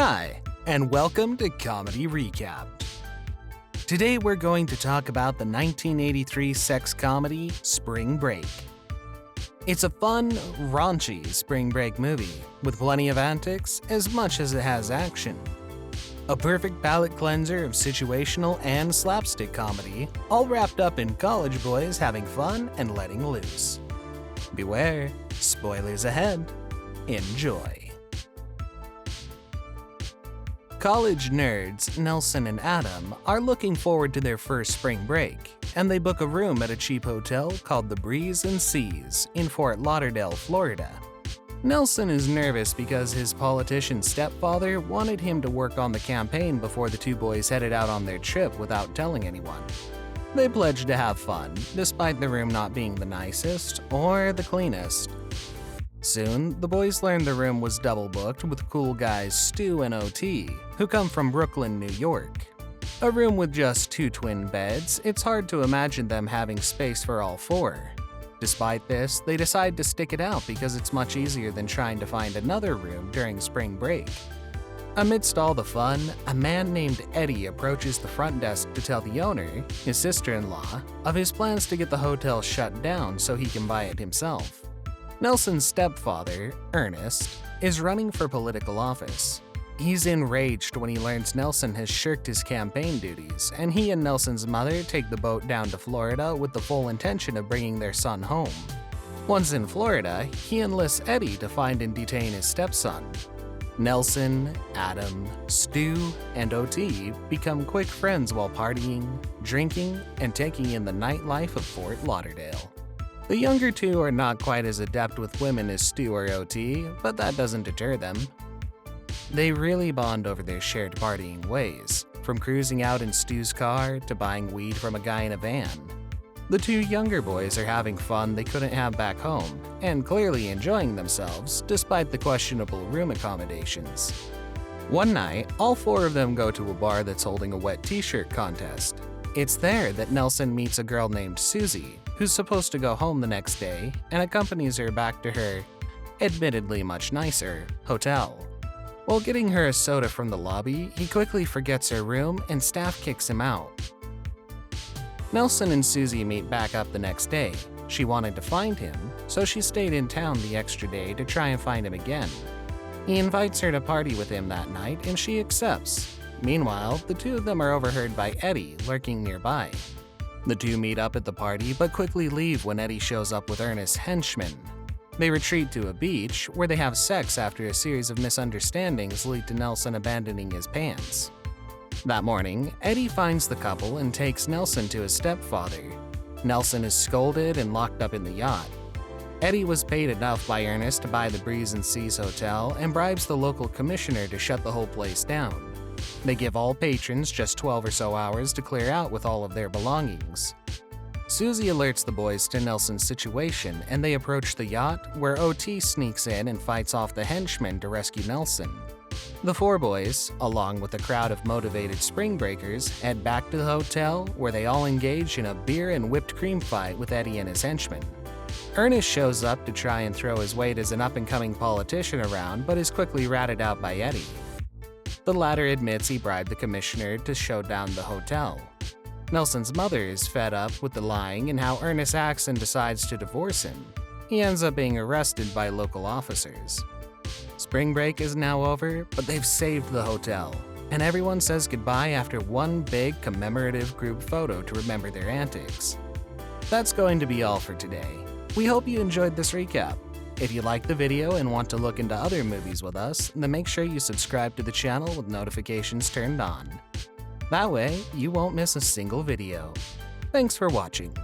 Hi, and welcome to Comedy Recap. Today we're going to talk about the 1983 sex comedy Spring Break. It's a fun, raunchy spring break movie with plenty of antics as much as it has action. A perfect palate cleanser of situational and slapstick comedy, all wrapped up in college boys having fun and letting loose. Beware, spoilers ahead. Enjoy. College nerds Nelson and Adam are looking forward to their first spring break, and they book a room at a cheap hotel called the Breeze and Seas in Fort Lauderdale, Florida. Nelson is nervous because his politician stepfather wanted him to work on the campaign before the two boys headed out on their trip without telling anyone. They pledged to have fun, despite the room not being the nicest or the cleanest. Soon, the boys learned the room was double booked with cool guys Stu and OT, who come from Brooklyn, New York. A room with just 2 twin beds, it's hard to imagine them having space for all 4. Despite this, they decide to stick it out because it's much easier than trying to find another room during spring break. Amidst all the fun, a man named Eddie approaches the front desk to tell the owner, his sister-in-law, of his plans to get the hotel shut down so he can buy it himself. Nelson's stepfather, Ernest, is running for political office. He's enraged when he learns Nelson has shirked his campaign duties, and he and Nelson's mother take the boat down to Florida with the full intention of bringing their son home. Once in Florida, he enlists Eddie to find and detain his stepson. Nelson, Adam, Stu, and OT become quick friends while partying, drinking, and taking in the nightlife of Fort Lauderdale. The younger two are not quite as adept with women as Stu or OT, but that doesn't deter them. They really bond over their shared partying ways, from cruising out in Stu's car to buying weed from a guy in a van. The 2 younger boys are having fun they couldn't have back home, and clearly enjoying themselves despite the questionable room accommodations. One night, all 4 of them go to a bar that's holding a wet t-shirt contest. It's there that Nelson meets a girl named Susie, who's supposed to go home the next day, and accompanies her back to her, admittedly much nicer, hotel. While getting her a soda from the lobby, he quickly forgets her room and staff kicks him out. Nelson and Susie meet back up the next day. She wanted to find him, so she stayed in town the extra day to try and find him again. He invites her to party with him that night, and she accepts. Meanwhile, the 2 of them are overheard by Eddie lurking nearby. The 2 meet up at the party but quickly leave when Eddie shows up with Ernest's henchmen. They retreat to a beach where they have sex after a series of misunderstandings lead to Nelson abandoning his pants. That morning, Eddie finds the couple and takes Nelson to his stepfather. Nelson is scolded and locked up in the yacht. Eddie was paid enough by Ernest to buy the Breeze and Seas Hotel and bribes the local commissioner to shut the whole place down. They give all patrons just 12 or so hours to clear out with all of their belongings. Susie alerts the boys to Nelson's situation, and they approach the yacht, where OT sneaks in and fights off the henchmen to rescue Nelson. The 4 boys, along with a crowd of motivated spring breakers, head back to the hotel, where they all engage in a beer and whipped cream fight with Eddie and his henchmen. Ernest shows up to try and throw his weight as an up-and-coming politician around, but is quickly ratted out by Eddie. The latter admits he bribed the commissioner to show down the hotel. Nelson's mother is fed up with the lying and how Ernest acts and decides to divorce him. He ends up being arrested by local officers. Spring break is now over, but they've saved the hotel, and everyone says goodbye after one big commemorative group photo to remember their antics. That's going to be all for today. We hope you enjoyed this recap. If you liked the video and want to look into other movies with us, then make sure you subscribe to the channel with notifications turned on. That way, you won't miss a single video. Thanks for watching.